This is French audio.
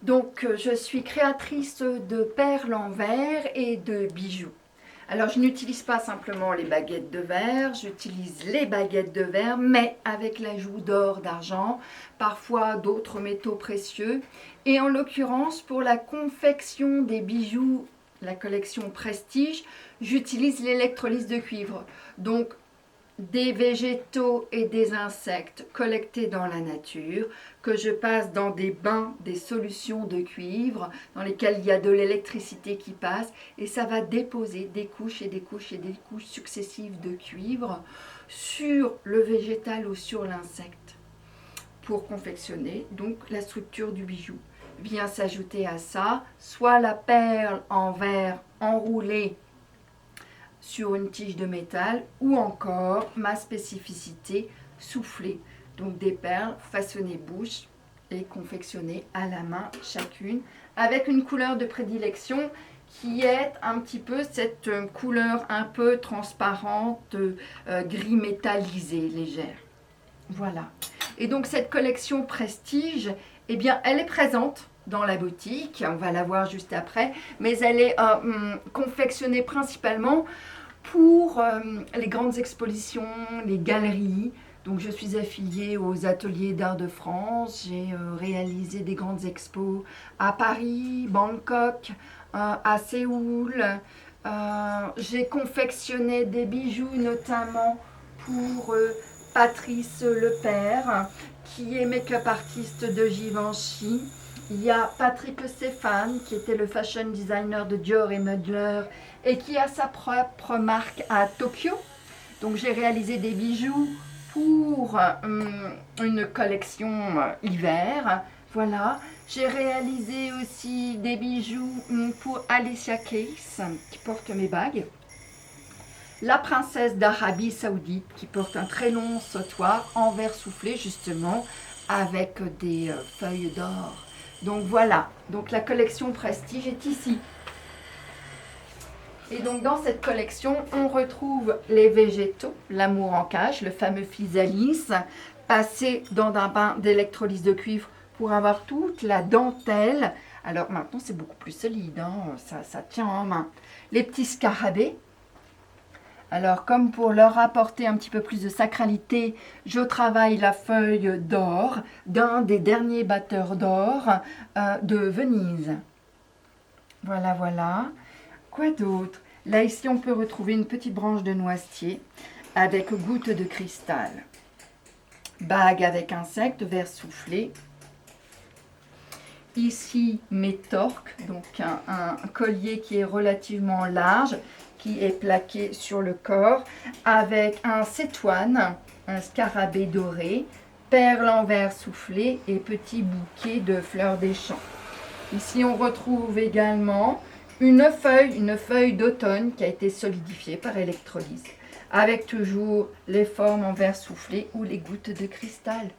Donc, je suis créatrice de perles en verre et de bijoux. Alors, je n'utilise pas simplement les baguettes de verre, j'utilise les baguettes de verre, mais avec l'ajout d'or, d'argent, parfois d'autres métaux précieux. Et en l'occurrence, pour la confection des bijoux, la collection Prestige, j'utilise l'électrolyse de cuivre. Donc, des végétaux et des insectes collectés dans la nature, que je passe dans des bains, des solutions de cuivre, dans lesquelles il y a de l'électricité qui passe, et ça va déposer des couches et des couches et des couches successives de cuivre sur le végétal ou sur l'insecte, pour confectionner donc la structure du bijou. Vient s'ajouter à ça soit la perle en verre enroulée sur une tige de métal, ou encore ma spécificité soufflée, donc des perles façonnées bouche et confectionnées à la main chacune, avec une couleur de prédilection qui est un petit peu cette couleur un peu transparente, gris métallisé, légère. Voilà. Et donc cette collection Prestige, eh bien, elle est présente dans la boutique, on va la voir juste après, mais elle est confectionnée principalement pour les grandes expositions, les galeries. Donc je suis affiliée aux ateliers d'art de France, j'ai réalisé des grandes expos à Paris, Bangkok, à Séoul. J'ai confectionné des bijoux notamment pour Patrice Lepère, qui est make-up artiste de Givenchy. Il y a Patrick Stéphane, qui était le fashion designer de Dior et Mugler, et qui a sa propre marque à Tokyo. Donc j'ai réalisé des bijoux pour une collection hiver. Voilà. J'ai réalisé aussi des bijoux pour Alicia Keys, qui porte mes bagues. La princesse d'Arabie Saoudite, qui porte un très long sautoir en verre soufflé, justement, avec des feuilles d'or. Donc voilà, donc la collection Prestige est ici. Et donc dans cette collection, on retrouve les végétaux, l'amour en cage, le fameux physalis, passé dans un bain d'électrolyse de cuivre pour avoir toute la dentelle. Alors maintenant c'est beaucoup plus solide, hein, ça tient en main. Les petits scarabées. Alors comme pour leur apporter un petit peu plus de sacralité, je travaille la feuille d'or d'un des derniers batteurs d'or de Venise. Voilà, voilà. Quoi d'autre? Là, ici, on peut retrouver une petite branche de noisetier avec gouttes de cristal. Bague avec insectes, verre soufflé. Ici, mes torques, donc un collier qui est relativement large, qui est plaqué sur le corps, avec un cétoine, un scarabée doré, perles en verre soufflé et petit bouquet de fleurs des champs. Ici, on retrouve également une feuille d'automne qui a été solidifiée par électrolyse, avec toujours les formes en verre soufflé ou les gouttes de cristal.